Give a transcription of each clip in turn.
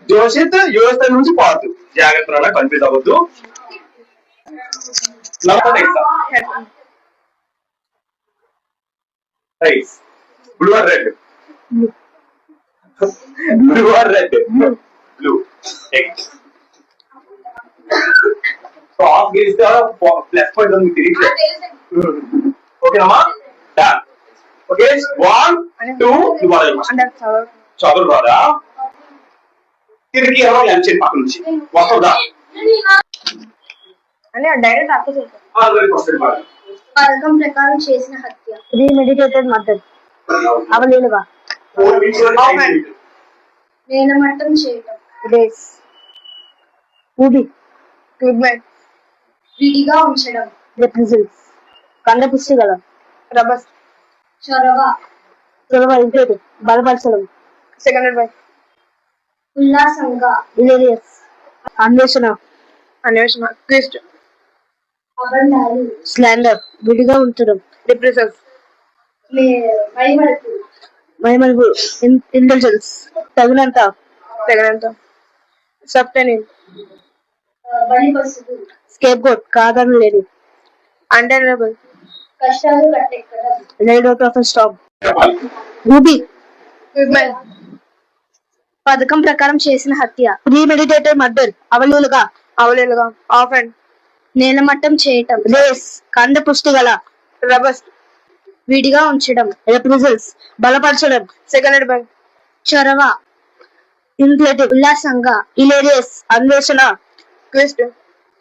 Joshith US నుంచి పాతు జాగ్రత్త confuse అవ్వద్దు. Blue or red? Blue or red? Blue. So of గెలిస్తే ప్లస్ పాయింట్ మీకు తెలియట్లేదు. ఓకేనమ్మా? ఓకే 1 2 చదువు రాదా? తిరిగి ఎవరో ఎంచేది పక్క నుంచి వస్తుందా? డైరెక్ట్ అర్థం చేస్తాను. పథకం ప్రకారం చేసిన హత్య. Premeditated murder. అవలీలుగా. నేలమట్టం చేయటం. రేస్. ఊబి. విడిగా ఉంచడం. రిప్రజెంట్స్. కండపుష్టి గల. రబస్. చొరవ. చొరవ ఇంకేటి బలపరచడం. Second by. ఉల్లాసంగా. ఇలేరియస్. అన్వేషణ. అన్వేషణ. క్రిస్ట్. అబండాలు. స్లాండర్. విడిగా ఉంచడం. రిప్రెసెన్స్. మైమరుపు. మైమరుపు. ఇంటెలిజెన్స్. తగినంత. తగినంత. సబ్టెనిల్. బలి పసుపు. Scapegoat. కాదని లేని. అండర్నబుల్. కష్టాలు కట్టెక్కడం. Laid out of stop. ఊబి. పథకం ప్రకారం చేసిన హత్య. Premeditated murder. అవలీలుగా. అవలీలుగా. Offhand. నేలమట్టం చేయటం. రేస్. కండపుష్టి గల. రబస్. విడిగా ఉంచడం. రిప్రజెంట్స్. బలపరచడం. Second by. చొరవ. ఇన్ఫ్లేటివ్. ఉల్లాసంగా. ఇలేరియస్. అన్వేషణ. క్విస్ట్.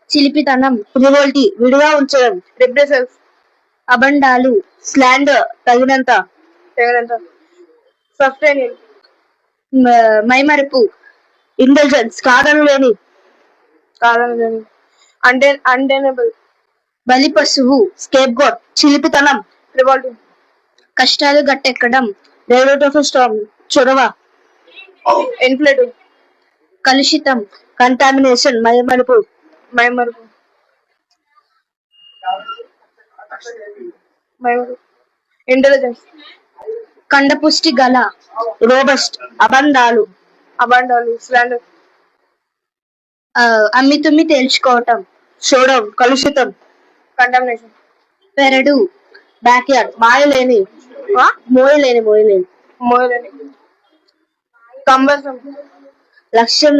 చిలిపితనం. రివోల్టీ. విడిగా ఉంచడం. రిప్రెసెన్స్. అబండాలు. స్లాండర్. తగినంత. తగినంత. సబ్టెనిల్. మైమరుపు. ఇంటెలిజెన్స్. కాదని లేని. కాదని. అండెనబుల్. బలి పశువు. Scapegoat. చిలిపితనం. రివాల్ట్. కష్టాలు గట్టెక్కడం. Laid out of stop. చొరవ. ఇన్ఫ్లేటివ్. కలుషితం. కంటామినేషన్. మైమరుపు. మైమరుపు. ఇంటెలిజెన్స్. కండపుష్టి గల. రోబస్ట్. అబండాలు. అబండాలు. స్లాండర్. అమ్మితుమ్మి తేల్చుకోవటం. షోడౌన్. కలుషితం. కంటామినేషన్. పెరడు. బ్యాక్యార్డ్. మోయలేని. మోయలేని. కంబసం. లక్ష్యం.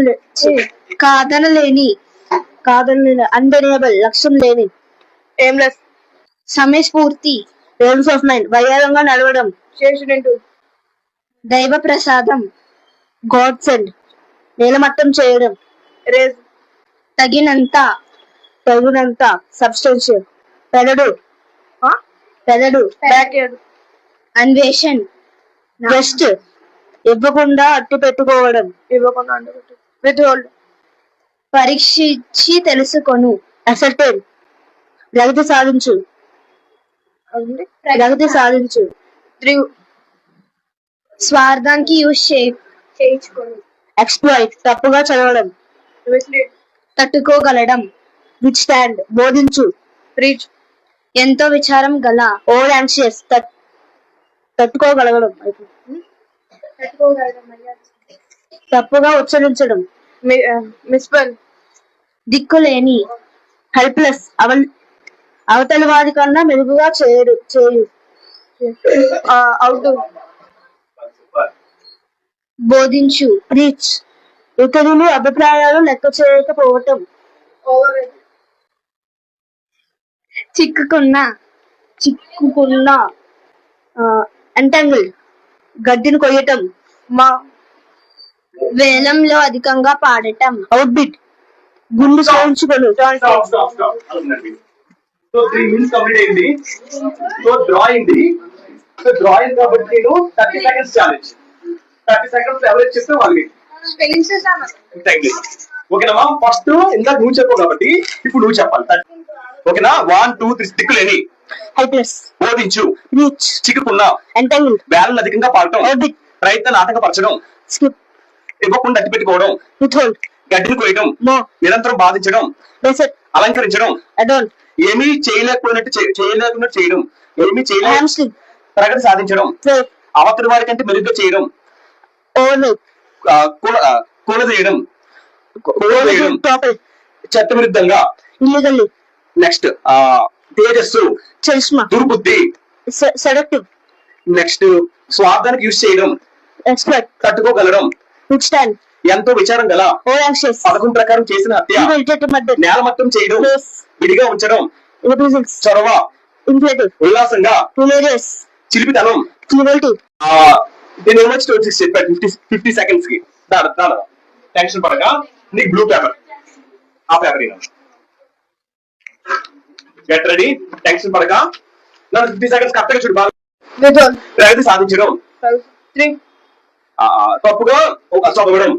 కాదనలేని. అన్బెనియబుల్. లక్ష్యం లేని. ఎయిమ్లెస్. సమయస్ఫూర్తి. AIIMS of mind. వయ్యారంగా నడవడం. శేషుడింటూ. దైవ ప్రసాదం. God send. నేలమట్టం చేయడం. రేజ్. తగినంత. సబ్స్టెన్షియల్. పెదడు. బ్యాక్యార్డ్. అన్వేషణ్. వెస్ట్. ఇవ్వకుండా అట్టు పెట్టుకోవడం. విత్హోల్డ్. పరీక్షించి తెలుసుకొను. అసర్టైన్. ప్రగతి సాధించు. స్వార్థానికి యూజ్ చేయించుకోను. ఎక్స్ప్లాయిట్. తప్పుగా చదవడం. తట్టుకోగలడం. Withstand. బోధించు. రీచ్. ఎంతో విచారం గల. Over anxious. తట్టుకోగలగడం. తప్పుగా ఉచ్చరించడం. మిస్పల్. దిక్కులేని. హెల్ప్లెస్. అవతలి వారి కన్నా మెరుగుగా చేయు. అవుట్. బోధించు. ప్రీచ్. ఇతరులు అభిప్రాయాలు లెక్క చేయకపోవటం. చిక్కుకున్న. ఎంటాంగిల్. గడ్డిని కొయ్యటం. వేలంలో అధికంగా పాడటం. అవుట్బిట్. గుండు చేయించుకోను. సో 3 minutes కంప్లీట్ అయింది. సో డ్రాయింగ్ కాబట్టి నేను 30 seconds ఛాలెంజ్. 30 seconds ఎవరైతే చెప్తే వాళ్ళకి ఓకేనా? ఫస్ట్ ఇందాక నువ్వు చెప్పు కాబట్టి ఇప్పుడు నువ్వు చెప్పాలి. ఓకేనా? 1 2 3 దిక్కులేని. హెల్ప్లెస్. బోధించు. రీచ్. చిక్కుకున్నా. ఎంటాంగిల్. బ్యాలెన్స్ అధికంగా పాడటం. అవుట్బిట్. ప్రయత్నం ఆటంకపరచడం. స్కిప్. ఇవ్వకుండా అడ్డు పెట్టుకోవడం. విత్హోల్డ్. గడ్డిని కోయడం. నో. నిరంతరం బాధించడం. డెసర్ట్. అలంకరించడం. అడోంట్. ఏమీ చేయలేకున్నట్టు చేయడం. ఏమీ చేయలేదు. హామ్స్ట్రింగ్. ప్రగతి సాధించడం. అవతలి వారి కంటే మెరుగ్గా చేయడం. ఓవర్. కొనదేయడం కొనదేయడం ప్రాపర్, చట్ట విరుద్ధంగా. ఇల్లీగల్లీ, నెక్స్ట్ తేజస్సు చరిష్మా, దుర్బుద్ధి. సెడక్టివ్, నెక్స్ట్ స్వార్థానికి యూజ్ చేయడం. ఎక్స్పర్ట్, తట్టుకోగలడం. విత్ స్టాండ్, ఎంతో విచారం గల. ఓవర్ యాంగ్షియస్, పథకం ప్రకారం చేసిన హత్య. ఇరిటేటివ్ మర్డర్, నేలమట్టం చేయడం. ప్లేస్, విడిగా ఉంచడం. రిప్రజెంట్స్, చొరవ. ఇన్ఫ్లేటివ్, ఉల్లాసంగా. హిలేరియస్, చిలిపితనం. క్రిమినల్టీ, దీని ఏమొచ్చి 26 చెప్పాడు 50 seconds కి. దాని టెన్షన్ పడగా నీకు బ్లూ పేపర్, ఆ పేపర్ గెట్ రెడీ. టెన్షన్ పడగా 50 seconds కరెక్ట్ గా చూడు. బాగా విజన్ ప్రగతి సాధించడం. 3 తప్పుగా ఒక చదవడం.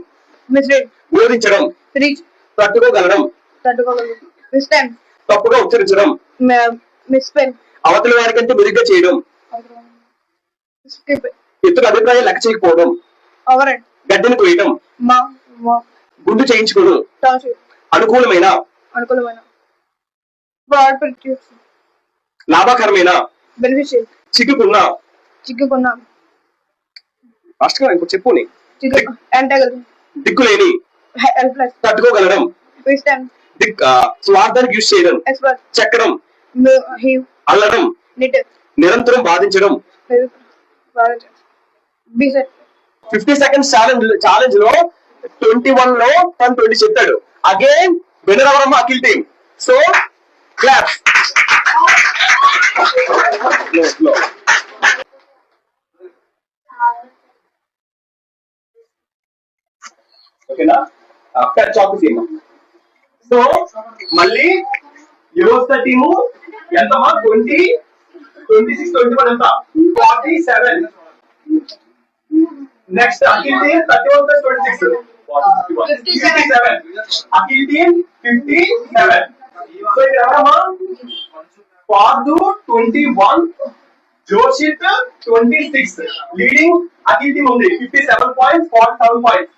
మిస్లీడ్ బోధించడం. రీచ్ తట్టుకోగలడం. తట్టుకోగలదు మిస్టైమ్ తప్పుగా ఉచ్చరించడం. మిస్పెన్ అవతలి వారికంటే మెరుగ్గా చేయడం. స్కిప్ ఇతరుల అభిప్రాయాలు లెక్క చేయకపోవడం. ఓవర్ అండ్ గడ్డిని కోయడం. మా గుండు చేయించుకోవడం. టాన్షిప్ అనుకూలమైన. అనుకూలమైన బ్రాడ్ పర్క్యూస్ లాభకరమైన. బెనిఫిషియల్ చిక్కుకున్న. చిక్కుకున్న ఫస్ట్ గా ఇంకో చెప్పు. చిక్కు యాంటాగల్ దిక్కులేని. హెల్ప్లెస్ తట్టుకోగలడం. విస్టమ్ స్వార్థానికి యూజ్ చేయడం. ఎక్స్పర్ట్ చెక్కడం. హీవ్ అల్లడం. నిట్ నిరంతరం బాధించడం. బిసెట్ 50 seconds ఛాలెంజ్ లో 21 లో తను 20 చెప్తాడు. అగైన్ విన్నర్ అవరమ్మ అఖిల్ టీమ్. So clap. ఓకేనా? చాకు టీమ్. సో మళ్ళీ యువత టీము ఎంతమా 20, 26, 21 ఎంత 47. Next Akhil team 31 plus 26 57. Akhil team 57. So ఇక్కడ ఎవరమ్మా? పార్దు 21, జోషిత్ 26. లీడింగ్ అఖిల్ టీమ్ ఉంది 57 points, 47 points.